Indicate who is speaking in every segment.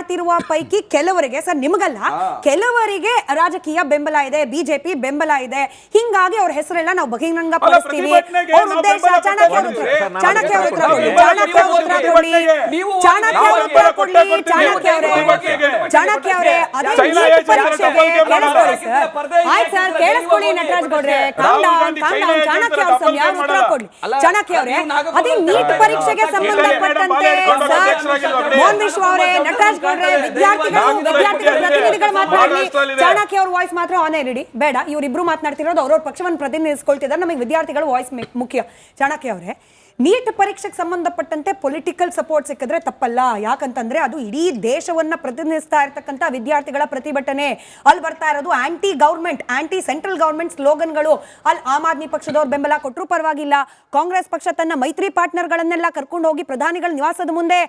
Speaker 1: ಮಾಡ್ತಿರುವ ಪೈಕಿ ಕೆಲವರಿಗೆ ಸರ್, ನಿಮಗಲ್ಲ, ಕೆಲವರಿಗೆ ರಾಜಕೀಯ ಬೆಂಬಲ ಇದೆ, ಬಿಜೆಪಿ ಬೆಂಬಲ ಇದೆ. ಹಿಂಗಾಗಿ ಅವ್ರ ಹೆಸರೆಲ್ಲ ನಾವು ಬಹಿರಂಗ ಪಡಿಸ್ತೀವಿ. ಅವ್ರ ಉದ್ದೇಶ ಚಾಣಕ್ಯ ಅವರೇ, ಅದೇ ನೀಟ್ ಪರೀಕ್ಷೆಗೆ ಆಯ್ತು ಸರ್, ಕೇಳಿಸ್ಕೊಳ್ಳಿ ನಟರಾಜ್ ಗೌಡ್ರೆ, ಚಾಣಕ್ಯ ಅವ್ರ ಸಮಯ ಉತ್ತರ ಕೊಡ್ಲಿ. ಚಾಣಕ್ಯ ಅವರೇ, ಅದೇ ನೀಟ್ ಪರೀಕ್ಷೆಗೆ ಸಂಬಂಧಪಟ್ಟಂತೆ ಮೋಹನ್ ವಿಶ್ವ ಅವರೇ, ನಟರಾಜ್ ಗೌಡ್ರೆ, ವಿದ್ಯಾರ್ಥಿಗಳ ಪ್ರತಿನಿಧಿಗಳು ಮಾತನಾಡಲಿ. ಚಾಣಕ್ಯ ಅವ್ರ ವಾಯ್ಸ್ ಮಾತ್ರ ಆನ್ ಏರ್ ಇಡಿ, ಬೇಡ. ಇವರಿಬ್ರು ಮಾತನಾಡ್ತಿರೋದು ಅವ್ರವ್ರ ಪಕ್ಷವನ್ನು ಪ್ರತಿನಿಧಿಸ್ಕೊಳ್ತಿದ್ದಾರೆ, ನಮಗೆ ವಿದ್ಯಾರ್ಥಿಗಳ ವಾಯ್ಸ್ ಮುಖ್ಯ. ಚಾಣಕ್ಯ ಅವರೇ, ನೀಟ್ ಪರೀಕ್ಷೆಗೆ ಸಂಬಂಧಪಟ್ಟಂತೆ ಪೊಲಿಟಿಕಲ್ ಸಪೋರ್ಟ್ ಸಿಕ್ಕಿದ್ರೆ ತಪ್ಪಲ್ಲ. ಯಾಕಂತಂದ್ರೆ ಅದು ಇಡೀ ದೇಶವನ್ನ ಪ್ರತಿನಿಧಿಸ್ತಾ ಇರತಕ್ಕಂತ ವಿದ್ಯಾರ್ಥಿಗಳ ಪ್ರತಿಭಟನೆ. ಅಲ್ಲಿ ಬರ್ತಾ ಇರೋದು anti government, anti central government ಸ್ಲೋಗನ್ಗಳು. ಅಲ್ಲಿ ಆಮ್ ಆದ್ಮಿ ಪಕ್ಷದವ್ರು ಬೆಂಬಲ ಕೊಟ್ಟರು ಪರವಾಗಿಲ್ಲ, ಕಾಂಗ್ರೆಸ್ ಪಕ್ಷ ತನ್ನ ಮೈತ್ರಿ ಪಾರ್ಟ್ನರ್ಗಳನ್ನೆಲ್ಲ ಕರ್ಕೊಂಡು ಹೋಗಿ ಪ್ರಧಾನಿಗಳ ನಿವಾಸದ ಮುಂದೆ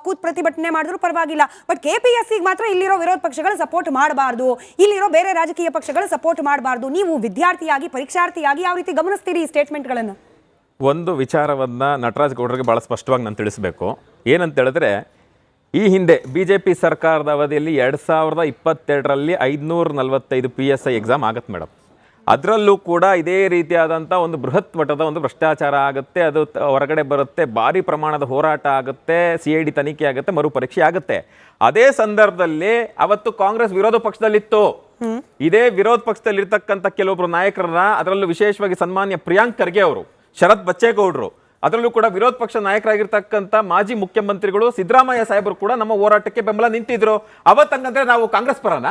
Speaker 1: ಕೂತ್ ಪ್ರತಿಭಟನೆ ಮಾಡಿದ್ರು ಪರವಾಗಿಲ್ಲ. ಬಟ್ KPSC ಮಾತ್ರ ಇಲ್ಲಿರೋ ವಿರೋಧ ಪಕ್ಷಗಳು ಸಪೋರ್ಟ್ ಮಾಡಬಾರ್ದು, ಇಲ್ಲಿರೋ ಬೇರೆ ರಾಜಕೀಯ ಪಕ್ಷಗಳು ಸಪೋರ್ಟ್ ಮಾಡಬಾರ್ದು. ನೀವು ವಿದ್ಯಾರ್ಥಿಯಾಗಿ, ಪರೀಕ್ಷಾರ್ಥಿಯಾಗಿ ಯಾವ ರೀತಿ ಗಮನಿಸ್ತೀರಿ ಈ ಸ್ಟೇಟ್ಮೆಂಟ್ಗಳನ್ನು?
Speaker 2: ಒಂದು ವಿಚಾರವನ್ನು ನಟರಾಜ್ ಗೌಡರಿಗೆ ಭಾಳ ಸ್ಪಷ್ಟವಾಗಿ ನಾನು ತಿಳಿಸಬೇಕು. ಏನಂತ ಹೇಳಿದ್ರೆ, ಈ ಹಿಂದೆ BJP ಸರ್ಕಾರದ ಅವಧಿಯಲ್ಲಿ 2022ರಲ್ಲಿ 545 PSI ಎಕ್ಸಾಮ್ ಆಗತ್ತೆ ಮೇಡಮ್. ಅದರಲ್ಲೂ ಕೂಡ ಇದೇ ರೀತಿಯಾದಂಥ ಒಂದು ಬೃಹತ್ ಮಟ್ಟದ ಒಂದು ಭ್ರಷ್ಟಾಚಾರ ಆಗುತ್ತೆ, ಅದು ಹೊರಗಡೆ ಬರುತ್ತೆ, ಭಾರಿ ಪ್ರಮಾಣದ ಹೋರಾಟ ಆಗುತ್ತೆ, CID ತನಿಖೆ ಆಗುತ್ತೆ, ಮರುಪರೀಕ್ಷೆ ಆಗುತ್ತೆ. ಅದೇ ಸಂದರ್ಭದಲ್ಲಿ ಅವತ್ತು ಕಾಂಗ್ರೆಸ್ ವಿರೋಧ ಪಕ್ಷದಲ್ಲಿತ್ತು. ಇದೇ ವಿರೋಧ ಪಕ್ಷದಲ್ಲಿರ್ತಕ್ಕಂಥ ಕೆಲವೊಬ್ಬರು ನಾಯಕರನ್ನ, ಅದರಲ್ಲೂ ವಿಶೇಷವಾಗಿ ಸನ್ಮಾನ್ಯ ಪ್ರಿಯಾಂಕ್ ಖರ್ಗೆ ಅವರು, ಶರತ್ ಬಚ್ಚೇಗೌಡರು, ಅದರಲ್ಲೂ ಕೂಡ ವಿರೋಧ ಪಕ್ಷ ನಾಯಕರಾಗಿರ್ತಕ್ಕಂಥ ಮಾಜಿ ಮುಖ್ಯಮಂತ್ರಿಗಳು ಸಿದ್ದರಾಮಯ್ಯ ಸಾಹೇಬರು ಕೂಡ ನಮ್ಮ ಹೋರಾಟಕ್ಕೆ ಬೆಂಬಲ ನಿಂತಿದ್ರು. ಅವತ್ತಂಗಂದ್ರೆ ನಾವು ಕಾಂಗ್ರೆಸ್ ಪರನ?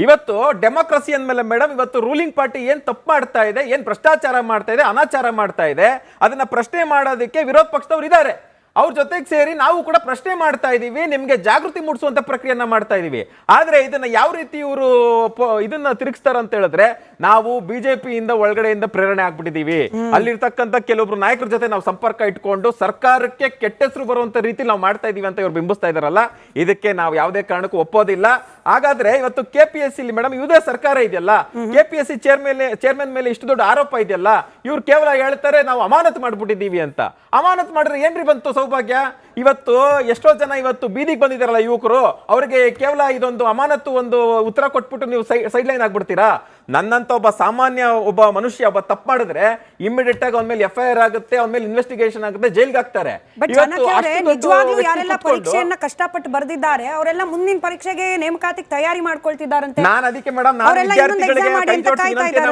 Speaker 2: ಇವತ್ತು ಡೆಮೋಕ್ರಸಿ ಅಂದ್ಮೇಲೆ ಮೇಡಮ್, ಇವತ್ತು ರೂಲಿಂಗ್ ಪಾರ್ಟಿ ಏನ್ ತಪ್ಪು ಮಾಡ್ತಾ ಇದೆ, ಏನ್ ಭ್ರಷ್ಟಾಚಾರ ಮಾಡ್ತಾ ಇದೆ, ಅನಾಚಾರ ಮಾಡ್ತಾ ಇದೆ, ಅದನ್ನ ಪ್ರಶ್ನೆ ಮಾಡೋದಕ್ಕೆ ವಿರೋಧ ಪಕ್ಷದವ್ರು ಇದ್ದಾರೆ. ಅವ್ರ ಜೊತೆಗೆ ಸೇರಿ ನಾವು ಕೂಡ ಪ್ರಶ್ನೆ ಮಾಡ್ತಾ ಇದೀವಿ, ನಿಮ್ಗೆ ಜಾಗೃತಿ ಮೂಡಿಸುವಂತ ಪ್ರಕ್ರಿಯೆಯನ್ನ ಮಾಡ್ತಾ ಇದೀವಿ. ಆದ್ರೆ ಇದನ್ನ ಯಾವ ರೀತಿ ಇವರು ಇದನ್ನ ತಿರುಗಿಸ್ತಾರ ಅಂತ ಹೇಳಿದ್ರೆ, ನಾವು ಬಿಜೆಪಿಯಿಂದ ಒಳಗಡೆಯಿಂದ ಪ್ರೇರಣೆ ಆಗ್ಬಿಟ್ಟಿದೀವಿ, ಅಲ್ಲಿರ್ತಕ್ಕಂಥ ಕೆಲವೊಬ್ರು ನಾಯಕರ ಜೊತೆ ನಾವು ಸಂಪರ್ಕ ಇಟ್ಕೊಂಡು ಸರ್ಕಾರಕ್ಕೆ ಕೆಟ್ಟ ಹೆಸರು ಬರುವಂತ ರೀತಿ ನಾವು ಮಾಡ್ತಾ ಇದೀವಿ ಅಂತ ಇವ್ರು ಬಿಂಬಿಸ್ತಾ ಇದಾರಲ್ಲ, ಇದಕ್ಕೆ ನಾವು ಯಾವುದೇ ಕಾರಣಕ್ಕೂ ಒಪ್ಪೋದಿಲ್ಲ. ಹಾಗಾದ್ರೆ ಇವತ್ತು KPSC ಮೇಡಮ್ ಇದೇ ಸರ್ಕಾರ ಇದೆಯಲ್ಲ, KPSC ಚೇರ್ಮನ್ ಮೇಲೆ ಇಷ್ಟು ದೊಡ್ಡ ಆರೋಪ ಇದೆಯಲ್ಲ, ಇವ್ರು ಕೇವಲ ಹೇಳ್ತಾರೆ ನಾವು ಅಮಾನತು ಮಾಡ್ಬಿಟ್ಟಿದೀವಿ ಅಂತ. ಅಮಾನತು ಮಾಡಿದ್ರೆ ಏನ್ರಿ ಬಂತು ಸೌಭಾಗ್ಯ? ಇವತ್ತು ಎಷ್ಟೋ ಜನ ಇವತ್ತು ಬೀದಿಗೆ ಬಂದಿದ್ದಾರಲ್ಲ ಯುವಕರು, ಅವರಿಗೆ ಕೇವಲ ಇದೊಂದು ಅಮಾನತು ಒಂದು ಉತ್ತರ ಕೊಟ್ಬಿಟ್ಟು ನೀವು ಸೈಡ್ ಲೈನ್ ಆಗ್ಬಿಡ್ತೀರಾ? ನನ್ನಂತ ಒಬ್ಬ ಸಾಮಾನ್ಯ ಒಬ್ಬ ಮನುಷ್ಯ ಒಬ್ಬ ತಪ್ಪು ಮಾಡಿದ್ರೆ ಇಮಿಡಿಯೇಟ್ ಆಗಿ ಅವನ ಮೇಲೆ FIR ಆಗುತ್ತೆ, ಅವನ ಮೇಲೆ ಇನ್ವೆಸ್ಟಿಗೇಷನ್ ಆಗುತ್ತೆ, ಜೈಲ್ಗೆ ಹಾಕ್ತಾರೆ.
Speaker 1: ನಿಜವಾಗ್ಲೂ ಯಾರೆಲ್ಲ ಪರೀಕ್ಷೆಯನ್ನ ಕಷ್ಟಪಟ್ಟು ಬರೆದಿದ್ದಾರೆ ಅವರೆಲ್ಲ ಮುಂದಿನ ಪರೀಕ್ಷೆಗೆ ನೇಮಕಾತಿಗೆ ತಯಾರಿ ಮಾಡ್ಕೊಳ್ತಿದ್ದಾರಂತೆ.
Speaker 2: ನಾನು ಅದಕ್ಕೆ ಮೇಡಮ್, ನಾನು ವಿದ್ಯಾರ್ಥಿಗಳಿಗೆ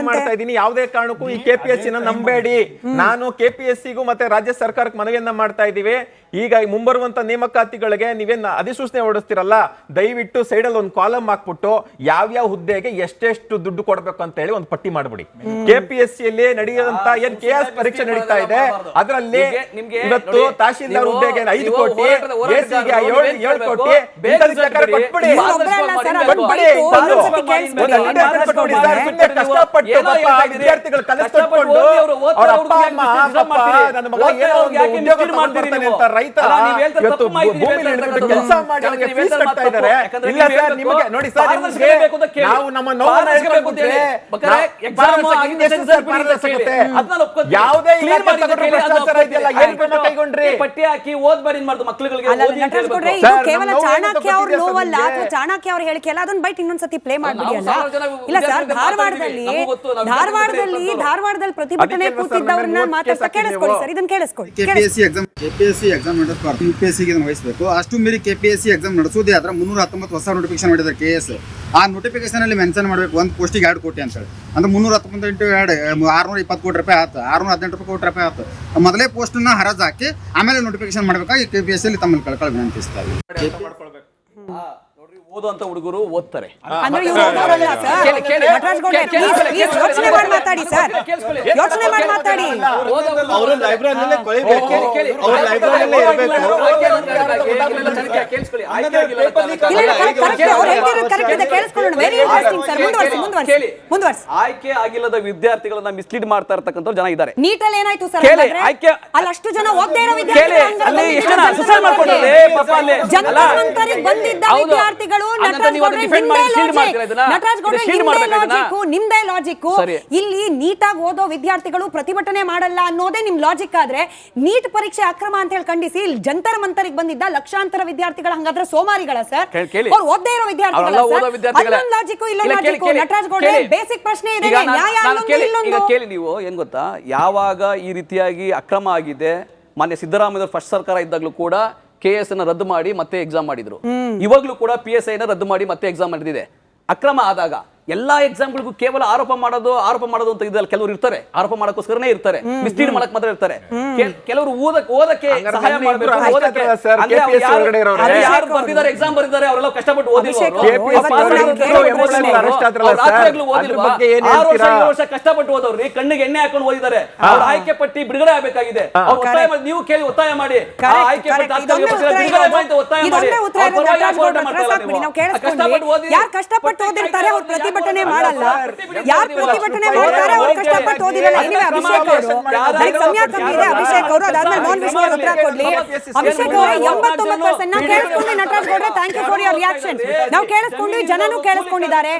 Speaker 2: ಮಾಡ್ತಾ ಇದ್ದೀನಿ, ಯಾವುದೇ ಕಾರಣಕ್ಕೂ ಈ KPSC ನ ನಂಬೇಡಿ. ನಾನು KPSCಗೂ ಮತ್ತೆ ರಾಜ್ಯ ಸರ್ಕಾರಕ್ಕೆ ಮನವಿಯನ್ನ ಮಾಡ್ತಾ ಇದ್ದೀವಿ. ಈಗ ಮುಂಬರುವಂತ ನೇಮಕಾತಿಗಳಿಗೆ ನೀವೇನ್ ಅಧಿಸೂಚನೆ ಹೊರಡಿಸ್ತಿರಲ್ಲ, ದಯವಿಟ್ಟು ಸೈಡಲ್ಲಿ ಒಂದು ಕಾಲಮ್ ಹಾಕ್ಬಿಟ್ಟು ಯಾವ್ಯಾವ ಹುದ್ದೆಗೆ ಎಷ್ಟೆಷ್ಟು ದುಡ್ಡು ಕೊಡಬೇಕು ಅಂತ ಹೇಳಿ ಒಂದು ಪಟ್ಟಿ ಮಾಡ್ಬಿಡಿ. KPSC ಯಲ್ಲಿ ನಡೆಯುವಂತ ಏನ್ KS ಪರೀಕ್ಷೆ ನಡೀತಾ ಇದೆ, ಅದರಲ್ಲಿ ಇವತ್ತು ತಹಶೀಲ್ದಾರ್ ಹುದ್ದೆಗೆ 5 ಕೋಟಿ, ಎಸಿಗೆ 7 ಕೋಟಿ ಕೊಟ್ಬಿಡಿ. ಕಷ್ಟಪಟ್ಟು ವಿದ್ಯಾರ್ಥಿಗಳು ಕಲಿಸ್ಕೊಂಡು ಅವ್ರ ಅಪ್ಪ ಅಮ್ಮ ನನ್ನ ಮಗ ಏನೋ ಒಂದು ಉದ್ಯೋಗ ಮಾಡ್ತಿರ್ತಾನೆ ಅಂತ ರೈತ ಇವತ್ತು ಭೂಮಿಲಿ ಕೆಲಸ ಮಾಡಿ ಅವರಿಗೆ ಫೀಸ್ ಕಟ್ತಾ ಇದ್ದಾರೆ. ಇಲ್ಲ ಸರ್, ನಿಮಗೆ ನೋಡಿ ಸರ್, ನಿಮಗೆ ನಾವು ನಮ್ಮ ನೋವನ್ನು ಹೇಳ್ಕೊಂಡ್ರೆ ಯಾವುದೇ ಭ್ರಷ್ಟಾಚಾರ ಇದೆಯಲ್ಲ, ಏನ್ ಕ್ರಮ ಕೈಗೊಂಡ್ರಿ?
Speaker 3: ಪಟ್ಟಿ ಹಾಕಿ ಓದ್ಬಾರಿ ಮಾಡ್ದು ಮಕ್ಕಳುಗಳಿಗೆ.
Speaker 1: ಕೇವಲ ಚಾಣಕ್ಯ ಅವ್ರ ನೋವಲ್ಲ ಅಥವಾ ಚಾಣಕ್ಯ ಅವ್ರ ಹೇಳಿಕೆ ಅಲ್ಲ, ಅದನ್ನ ಬೈಟ್ ಇನ್ನೊಂದ್ಸತಿ ಪ್ಲೇ ಮಾಡ್ಬಿಡಿ ಅಲ್ಲ. ಇಲ್ಲ ಸರ್, ಧಾರವಾಡದಲ್ಲಿ ಪ್ರತಿಭಟನೆ ಕೂತಿದ್ದವ್ರನ್ನ ಮಾತಾಡ್ತಾ ಕೇಳಿಸ್ಕೊಳ್ಳಿ ಸರ್, ಇದನ್ನ ಕೇಳಿಸ್ಕೊಳ್ಳಿ.
Speaker 4: KPSC ಎಕ್ಸಾಮ್ ನಡೆಸಬಾರ್ದು, UPSC ಗೆ ವಹಿಸಬೇಕು. ಅಷ್ಟು ಮೀರಿ KPSC ಎಕ್ಸಾಮ್ ನಡೆಸೋದೇ ಆದ್ರೆ 319 ಹೊಸ ನೋಟಿಫಿಕೇಶನ್ ಮಾಡಿದ್ದಾರೆ KS. ಆ ನೋಟಿಫಿಕೇಶನ್ ಅಲ್ಲಿ ಮೆನ್ಷನ್ ಮಾಡಬೇಕು ಒಂದು ಪೋಸ್ಟಿಗೆ 2 ಕೋಟಿ ಅಂತ ಹೇಳಿ. ಅಂದ್ರೆ 319 ಇಂಟು 2 620 ಕೋಟಿ ರೂಪಾಯಿ ಆಯ್ತು, 618 ಕೋಟಿ ರೂಪಾಯಿ ಆಯ್ತು. ಮೊದಲೇ ಪೋಸ್ಟ್ ನ ಹರಾಜು ಹಾಕಿ ಆಮೇಲೆ ನೋಟಿಫಿಕೇಶನ್ ಮಾಡಬೇಕಾಗಿ KPSC ಅಲ್ಲಿ ತಮ್ಮಲ್ಲಿ ಕಳ್ಕೊಳ್ಳಿ ವಿನಂತಿಸ್ತಾರೆ.
Speaker 3: ಓದುವಂತ ಹುಡುಗರು ಓದ್ತಾರೆ. ಆಯ್ಕೆ ಆಗಿಲ್ಲದ ವಿದ್ಯಾರ್ಥಿಗಳನ್ನ ಮಿಸ್ಲೀಡ್ ಮಾಡ್ತಾ ಇರ್ತಕ್ಕಂಥ ಜನ ಇದ್ದಾರೆ.
Speaker 1: ನೀಟಲ್ಲಿ ಏನಾಯ್ತು ಸರ್? ಅಷ್ಟು ಜನ ಓದ್ತಾ ಇರೋ ವಿದ್ಯಾರ್ಥಿಗಳು ಬಂದಿದ್ದ ವಿದ್ಯಾರ್ಥಿಗಳು ವಿದ್ಯಾರ್ಥಿಗಳು
Speaker 3: ಹಂಗಂತ ನೀವು ಅದನ್ನ defend ಮಾಡಿ shield ಮಾಡ್ತೀರಾ ಇದನ್ನ? shield ಮಾಡ್ಬೇಕಾ ಇದನ್ನ?
Speaker 1: ನಿಮ್ದೇ ಲಾಜಿಕ್.
Speaker 3: ಸರಿ.
Speaker 1: ಇಲ್ಲಿ ನೀಟಾಗಿ ಓದೋ ವಿದ್ಯಾರ್ಥಿಗಳು ಪ್ರತಿಭಟನೆ ಮಾಡಲ್ಲ ಅನ್ನೋದೇ ನಿಮ್ ಲಾಜಿಕ್ ಆದ್ರೆ ನೀಟ್ ಪರೀಕ್ಷೆ ಅಕ್ರಮ ಅಂತ ಹೇಳಿ ಖಂಡಿಸಿ ಇಲ್ಲಿ ಜಂತರ ಮಂತರಿಗೆ ಬಂದಿದ್ದ ಲಕ್ಷಾಂತರ ವಿದ್ಯಾರ್ಥಿಗಳು ಹಂಗಾದ್ರೆ ಸೋಮಾರಿಗಳ ಸರ್?
Speaker 3: ಕೇಳಿ.
Speaker 1: ಅವ್ರು ಓದ್ದೇ ಇರೋ ವಿದ್ಯಾರ್ಥಿಗಳ ಅಲ್ಲೊಂದು ಲಾಜಿಕ್ ಇಲ್ಲೊಂದು ಲಾಜಿಕ್. ನಟರಾಜ್ ಗೌಡ್ರೆ ಬೇಸಿಕ್ ಪ್ರಶ್ನೆ ಇದೆ, ನ್ಯಾಯ ಅಲ್ಲೊಂದು ಇಲ್ಲೊಂದು.
Speaker 3: ಕೇಳಿ ನೀವು ಏನ್ ಗೊತ್ತಾ, ಯಾವಾಗ ಈ ರೀತಿಯಾಗಿ ಅಕ್ರಮ ಆಗಿದೆ, ಮಾನ್ಯ ಸಿದ್ದರಾಮಯ್ಯ ಫಸ್ಟ್ ಸರ್ಕಾರ ಇದ್ದಾಗಲೂ ಕೂಡ KS ಅನ್ನ ರದ್ದು ಮಾಡಿ ಮತ್ತೆ ಎಕ್ಸಾಮ್ ಮಾಡಿದ್ರು. ಇವಾಗ್ಲೂ ಕೂಡ PSI ನ ರದ್ದು ಮಾಡಿ ಮತ್ತೆ ಎಕ್ಸಾಮ್ ನಡೆದಿದೆ. ಅಕ್ರಮ ಆದಾಗ ಎಲ್ಲಾ ಎಕ್ಸಾಮ್ಗಳಿಗೂ ಕೇವಲ ಆರೋಪ ಮಾಡೋದು ಅಂತ ಇದ್ದಲ್ಲಿ ಕೆಲವರು ಇರ್ತಾರೆ, ಆರೋಪ ಮಾಡಕ್ಕೋಸ್ಕರನೇ ಇರ್ತಾರೆ, ಮಿಸ್ಲೀಡ್ ಮಾಡಕ್ ಮಾತ್ರ ಇರ್ತಾರೆ. ಕೆಲವರು ಓದಕ್ಕೆ ಸಹಾಯ ಮಾಡಬೇಕು, ಯಾರು ಬರ್ದಿದ್ದಾರೆ ಎಕ್ಸಾಮ್ ಬರ್ದಿದ್ದಾರೆ ಅವರೆಲ್ಲ ಕಷ್ಟಪಟ್ಟು ಓದಿಲ್ವಾ, 6 ವರ್ಷ ಕಷ್ಟಪಟ್ಟು ಓದವ್ರಿ, ಕಣ್ಣಿಗೆ ಎಣ್ಣೆ ಹಾಕೊಂಡು ಓದಿದ್ದಾರೆ, ಅವ್ರ ಆಯ್ಕೆ ಪಟ್ಟಿ ಬಿಡುಗಡೆ ಆಗಬೇಕಾಗಿದೆ. ನೀವು ಕೇಳಿ ಒತ್ತಾಯ ಮಾಡಿ, ಆಯ್ಕೆ ಪಟ್ಟಿ ಬಿಡುಗಡೆ ಮಾಡಿ ಒತ್ತಾಯ ಮಾಡಿ.
Speaker 1: ಕಷ್ಟಪಟ್ಟು ಓದಿರ್ತಾರೆ ಅವ್ರು ಪ್ರತಿಭಟನೆ ಮಾಡಲ್ಲ, ಯಾರು ಪ್ರತಿಭಟನೆ ಮಾಡ್ತಾರೆ ಅವ್ರು ಕಷ್ಟಪಟ್ಟು ಓದಿರಲ್ಲ. ಇನಿವೆ ಅಭಿಷೇಕ್ ಅವರು ನನಗೆ ಸಮಯ ಕಮ್ಮಿ ಇದೆ, ಅಭಿಷೇಕ್ ಅವರು ಅದಾದ್ಮೇಲೆ ಮೋಹನ್ ವಿಶ್ವ ಅವರು ಉತ್ತರ ಕೊಡ್ಲಿ. ಅಭಿಷೇಕ್ ಅವರೇ 89% ನಾವು ಕೇಳಿಸ್ಕೊಂಡು ನಟರಾಜ್ ಗೌಡ್ರೆ thank you for your reaction. ನಾವು ಕೇಳಿಸ್ಕೊಂಡು ಜನನು ಕೇಳಿಸ್ಕೊಂಡಿದ್ದಾರೆ.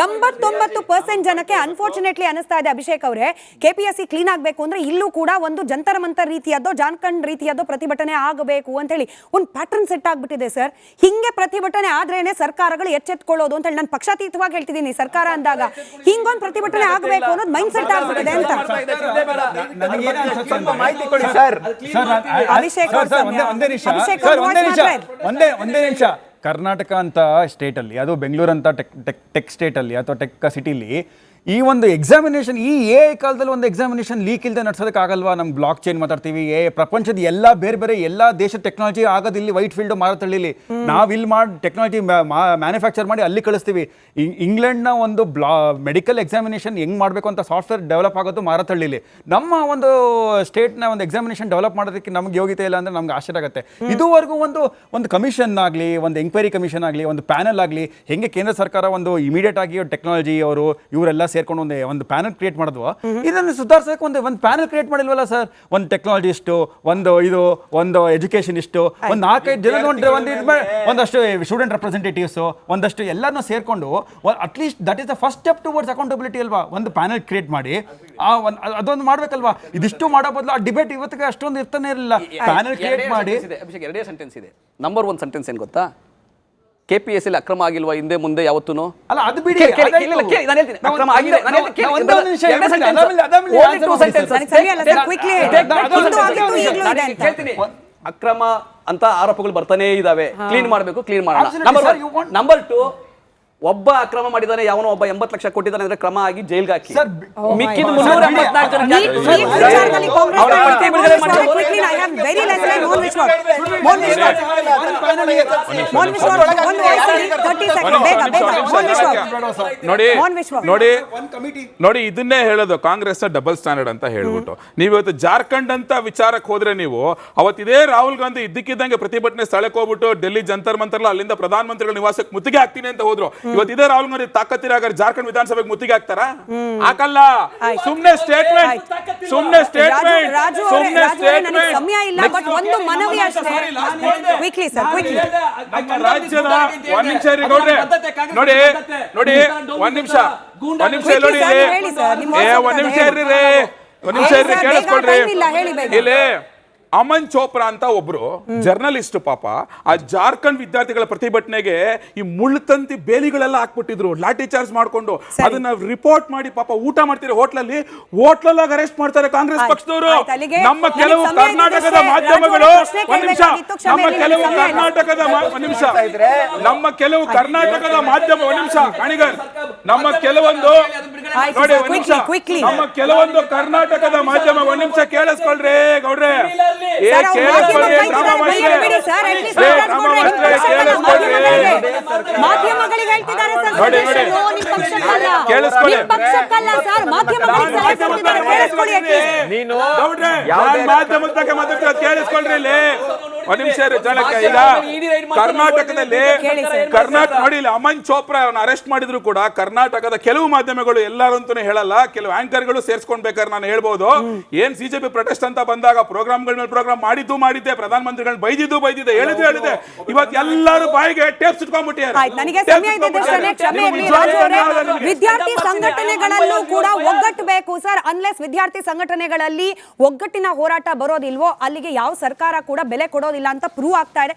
Speaker 1: 89% ಜನಕ್ಕೆ ಅನ್ಫಾರ್ಚುನೇಟ್ಲಿ ಅನಿಸ್ತಾ ಇದೆ ಅಭಿಷೇಕ್ ಅವರೇ, KPSC ಕ್ಲೀನ್ ಆಗಬೇಕು ಅಂದ್ರೆ ಇಲ್ಲೂ ಕೂಡ ಒಂದು ಜಂತರ ಮಂತರ ರೀತಿಯದ್ದೋ ಜಾರ್ಖಂಡ್ ರೀತಿಯದ್ದೋ ಪ್ರತಿಭಟನೆ ಆಗಬೇಕು ಅಂತ ಹೇಳಿ ಒಂದು ಪ್ಯಾಟರ್ನ್ ಸೆಟ್ ಆಗ್ಬಿಟ್ಟಿದೆ ಸರ್. ಹಿಂಗೆ ಪ್ರತಿಭಟನೆ ಆದ್ರೇನೆ ಸರ್ಕಾರಗಳು ಎಚ್ಚೆತ್ಕೊಳ್ಳೋದು ಅಂತ ಹೇಳಿ ನಾನು ಪಕ್ಷಾತೀತವಾಗಿ ಹೇಳ್ತಿದ್ದೀನಿ. ಸರ್ಕಾರ ಅಂದಾಗ ಹಿಂಗೊಂದು ಪ್ರತಿಭಟನೆ ಆಗಬೇಕು ಅನ್ನೋದು ಮೈಂಡ್ ಸೆಟ್ ಆಗ್ಬಿಟ್ಟಿದೆ ಅಂತ. ಅಭಿಷೇಕ್
Speaker 5: ಒಂದೇ ನಿಮಿಷ. ಕರ್ನಾಟಕ ಅಂತ ಸ್ಟೇಟ್ ಅಲ್ಲಿ, ಅದು ಬೆಂಗಳೂರು ಅಂತ ಟೆಕ್ ಸ್ಟೇಟ್ ಅಲ್ಲಿ ಅಥವಾ ಟೆಕ್ ಸಿಟಿಲಿ ಈ ಒಂದು ಎಕ್ಸಾಮಿನೇಷನ್, ಈ ಕಾಲದಲ್ಲಿ ಒಂದು ಎಕ್ಸಾಮಿನೇಷನ್ ಲೀಕ್ ಇಲ್ಲದೆ ನಡ್ಸೋದಕ್ಕೆ ಆಗಲ್ವಾ? ನಮ್ಮ ಬ್ಲಾಕ್ ಚೈನ್ ಮಾತಾಡ್ತೀವಿ, ಪ್ರಪಂಚದ ಎಲ್ಲ ಬೇರೆ ಎಲ್ಲ ದೇಶದ ಟೆಕ್ನಾಲಜಿ ಆಗೋದು ಇಲ್ಲಿ ವೈಟ್ ಫೀಲ್ಡ್ ಮಾರತಳ್ಳಿಲಿ, ನಾವು ಇಲ್ಲಿ ಮಾಡಿ ಟೆಕ್ನಾಲಜಿ ಮ್ಯಾನುಫ್ಯಾಕ್ಚರ್ ಮಾಡಿ ಅಲ್ಲಿ ಕಳಿಸ್ತೀವಿ. ಇಂಗ್ಲೆಂಡ್ನ ಒಂದು ಮೆಡಿಕಲ್ ಎಕ್ಸಾಮಿನೇಷನ್ ಹೆಂಗೆ ಮಾಡಬೇಕು ಅಂತ ಸಾಫ್ಟ್ವೇರ್ ಡೆವಲಪ್ ಆಗೋದು ಮಾರತಳ್ಳಿಲಿ. ನಮ್ಮ ಒಂದು ಸ್ಟೇಟ್ನ ಒಂದು ಎಕ್ಸಾಮಿನೇಷನ್ ಡೆವಲಪ್ ಮಾಡೋದಕ್ಕೆ ನಮ್ಗೆ ಯೋಗ್ಯತೆ ಇಲ್ಲ ಅಂದರೆ ನಮ್ಗೆ ಆಶ್ಚರ್ಯ ಆಗುತ್ತೆ. ಇದುವರೆಗೂ ಒಂದು ಕಮಿಷನ್ ಆಗಲಿ, ಒಂದು ಎಂಕ್ವೈರಿ ಕಮಿಷನ್ ಆಗಲಿ, ಒಂದು ಪ್ಯಾನಲ್ ಆಗಲಿ, ಹೆಂಗೆ ಕೇಂದ್ರ ಸರ್ಕಾರ ಒಂದು ಇಮಿಡಿಯೇಟ್ ಆಗಿ ಟೆಕ್ನಾಲಜಿ ಅವರು ಇವರೆಲ್ಲ ಸೇರ್ಕೊಂಡು ಒಂದು ಪ್ಯಾನಲ್ ಕ್ರಿಯೇಟ್ ಮಾಡಿದ್ವು, ಇದನ್ನು ಸುಧಾರಿಸೋಕೆ ಒಂದು ಪ್ಯಾನಲ್ ಕ್ರಿಯೇಟ್ ಮಾಡಿಲ್ವಲ್ಲ ಸರ್? ಒಂದು ಟೆಕ್ನಾಲಜಿಸ್ಟು, ಒಂದು ಎಜುಕೇಷನಿಸ್ಟು, ಒಂದು 4-5 ಜನ, ಒಂದಷ್ಟು ಸ್ಟೂಡೆಂಟ್ ರೆಪ್ರೆಸೆಂಟೇಟಿವ್ಸು, ಒಂದಷ್ಟು ಎಲ್ಲರನ್ನೂ ಸೇರ್ಕೊಂಡು at least that is the first step towards accountability ಅಲ್ವಾ? ಒಂದು ಪ್ಯಾನಲ್ ಕ್ರಿಯೇಟ್ ಮಾಡಿ ಅದೊಂದು ಮಾಡ್ಬೇಕಲ್ವಾ? ಇದಿಷ್ಟು ಮಾಡೋ ಬದಲು ಆ ಡಿಬೇಟ್ ಇವತ್ತಿಗೆ ಅಷ್ಟೊಂದು ಇರ್ತಾನೆ ಇರಲಿಲ್ಲ. ಪ್ಯಾನಲ್ ಕ್ರಿಯೇಟ್ ಮಾಡಿ.
Speaker 3: ಅಭಿಷೇಕ್, 2 ಸೆಂಟೆನ್ಸ್ ಇದೆ. ನಂಬರ್ 1 ಸೆಂಟೆನ್ಸ್ ಏನ್ ಗೊತ್ತಾ? KPSC ಅಕ್ರಮ ಆಗಿಲ್ವಾ ಹಿಂದೆ ಮುಂದೆ ಯಾವತ್ತೂ?
Speaker 5: ಅಲ್ಲ, ಅದು ಬಿಡಿ.
Speaker 3: ಅಕ್ರಮ ಆಗಿದೆ. ಅಕ್ರಮ ಅಂತ ಆರೋಪಗಳು ಬರ್ತಾನೆ ಇದಾವೆ, ಕ್ಲೀನ್ ಮಾಡಬೇಕು, ಕ್ಲೀನ್ ಮಾಡೋಣ. ನಂಬರ್ 2, ಒಬ್ಬ ಅಕ್ರಮ ಮಾಡಿದಾನೆ, ಯಾವನೋ ಒಬ್ಬ 80 ಲಕ್ಷ ಕೊಟ್ಟಿದ್ದಾನೆ ಅಂದ್ರೆ ಕ್ರಮ ಆಗಿ ಜೈಲ್ಗೆ ಹಾಕಿ. ಮಿಕ್ಕಿದ 384 ಜನ
Speaker 6: ನೋಡಿ ಇದನ್ನೇ ಹೇಳೋದು ಕಾಂಗ್ರೆಸ್ ಡಬಲ್ ಸ್ಟ್ಯಾಂಡರ್ಡ್ ಅಂತ ಹೇಳ್ಬಿಟ್ಟು. ನೀವು ಇವತ್ತು ಜಾರ್ಖಂಡ್ ಅಂತ ವಿಚಾರಕ್ಕೆ ಹೋದ್ರೆ, ನೀವು ಅವತ್ತಿದೇ ರಾಹುಲ್ ಗಾಂಧಿ ಇದ್ದಕ್ಕಿದ್ದಂಗೆ ಪ್ರತಿಭಟನೆ ಸ್ಥಳಕ್ಕೆ ಹೋಗ್ಬಿಟ್ಟು ಡೆಲ್ಲಿ ಜಂತರ್ ಮಂತರ್ಲ ಅಲ್ಲಿಂದ ಪ್ರಧಾನಮಂತ್ರಿಗಳ ನಿವಾಸಕ್ಕೆ ಮುತ್ತಿಗೆ ಹಾಕ್ತೀನಿ ಅಂತ ಹೋದ್ರು. ಇವತ್ತು ಇದೇ ರಾಹುಲ್ ಗಾಂಧಿ ತಾಕತ್ತಿರಾಗ ಜಾರ್ಖಂಡ್ ವಿಧಾನಸಭೆಗೆ ಮುತ್ತಿಗೆ ಹಾಕ್ತಾರ? ಹಾಕಲ್ಲ. ಸುಮ್ನೆ ಸ್ಟೇಟ್ಮೆಂಟ್.
Speaker 1: ಸಮಯ ಇಲ್ಲ, ಬಟ್ ಒಂದು ಮನವಿ ಅಷ್ಟೇ. Quickly sir, quickly.
Speaker 6: ನಮ್ಮ ರಾಜ್ಯದ ಒಂದ್ ನಿಮಿಷ ಇರಿ ಗೌಡ್ರೆ, ನೋಡಿ ಒಂದ್ ನಿಮಿಷ ಇರ್ರಿ, ಕೇಳಿಸ್ಕೊಳ್ರಿ. ಇಲ್ಲಿ ಅಮನ್ ಚೋಪ್ರಾ ಅಂತ ಒಬ್ರು ಜರ್ನಲಿಸ್ಟ್, ಪಾಪ ಆ ಜಾರ್ಖಂಡ್ ವಿದ್ಯಾರ್ಥಿಗಳ ಪ್ರತಿಭಟನೆಗೆ ಈ ಮುಳ್ಳುತಂತಿ ಬೇಲಿಗಳೆಲ್ಲ ಹಾಕ್ಬಿಟ್ಟಿದ್ರು, ಲಾಠಿ ಚಾರ್ಜ್ ಮಾಡ್ಕೊಂಡು. ಅದನ್ನ ರಿಪೋರ್ಟ್ ಮಾಡಿ ಪಾಪ ಊಟ ಮಾಡ್ತೀರಿ ಹೋಟ್ಲಲ್ಲಿ ಅರೆಸ್ಟ್ ಮಾಡ್ತಾರೆ ಕಾಂಗ್ರೆಸ್ ಪಕ್ಷದವರು. ನಮ್ಮ ಕೆಲವು ಕರ್ನಾಟಕದ ಮಾಧ್ಯಮಗಳು ಕರ್ನಾಟಕದ ಮಾಧ್ಯಮ ಒಂದ್ ನಿಮಿಷ ಕೇಳಿಸ್ಕೊಳ್ರಿ ಗೌಡ್ರೆ.
Speaker 2: ಕೇಳಿಸ್ಕೊಳ್ಳಿ.
Speaker 1: ನಿಮ್ ಪಕ್ಷಕ್ಕಲ್ಲ ಸರ್, ಮಾಧ್ಯಮಗಳಿಗೆ ಸಲಹೆ ಕೊಡ್ತಿದ್ದಾರೆ, ಕೇಳಿಸ್ಕೊಳ್ಳಿ at least.
Speaker 2: ನೀನು
Speaker 6: ಗೌಡ್ರೆ,
Speaker 2: ಯಾವುದೇ
Speaker 6: ನಾನ್ ಮಾಧ್ಯಮದ ಬಗ್ಗೆ ಮಾತಾಡ್ತಿರೋದು ಕೇಳಿಸ್ಕೊಳ್ರಿ ಇಲ್ಲಿ. ಒಂದ್ ನಿಮಿಷ ಇರಿ, ಜನಕ್ಕೆ ಈಗ ಕರ್ನಾಟಕದಲ್ಲಿ ನೋಡಿ ಇಲ್ಲಿ ಅಮನ್ ಚೋಪ್ರಾ ಅವನ್ನ ಅರೆಸ್ಟ್ ಮಾಡಿದ್ರು ಕೂಡ ಕರ್ನಾಟಕದ ಕೆಲವು ಮಾಧ್ಯಮಗಳು ಎಲ್ಲರೂ ಅಂತಾನೆ ಹೇಳಲ್ಲ, ಕೆಲವು ಆಂಕರ್ಗಳು ಸೇರ್ಸ್ಕೊಂಡ್ಬೇಕಾದ್ರೆ ನಾನು ಹೇಳ್ಬೋದು, ಏನ್ ಸಿಜೆಪಿ ಪ್ರೊಟೆಸ್ಟ್ ಅಂತ ಬಂದಾಗ ಪ್ರೋಗ್ರಾಮ್ಗಳ ಮೇಲೆ ಪ್ರೋಗ್ರಾಮ್ ಮಾಡಿದ್ದೆ, ಪ್ರಧಾನಮಂತ್ರಿಗಳನ್ನ ಬೈದಿದ್ದೆ, ಹೇಳಿದೆ. ಇವತ್ತು ಎಲ್ಲರೂ ಬಾಯಿಗೆ ಟೇಪ್ ಸುಟ್ಕೊಂಡ್ಬಿಟ್ಟಿದ್ದಾರೆ.
Speaker 1: ಆಯ್ತು, ನನಗೆ ಸಮಯ ಇದೆ ದರ್ಶನೆ, ಕ್ಷಮೆ ಇರ್ಲಿ ರಾಜು ಅವರೇ. ವಿದ್ಯಾರ್ಥಿ ಸಂಘಟನೆಗಳಲ್ಲೂ ಕೂಡ ಒಗ್ಗಟ್ಟು ಬೇಕು ಸರ್. ಅನ್ಲೆಸ್ ವಿದ್ಯಾರ್ಥಿ ಸಂಘಟನೆಗಳಲ್ಲಿ ಒಗ್ಗಟ್ಟಿನ ಹೋರಾಟ ಬರೋದಿಲ್ವೋ ಅಲ್ಲಿಗೆ ಯಾವ ಸರ್ಕಾರ ಕೂಡ ಬೆಲೆ ಕೊಡೋದಿಲ್ಲ ಅಂತ ಪ್ರೂವ್ ಆಗ್ತಾ ಇದೆ.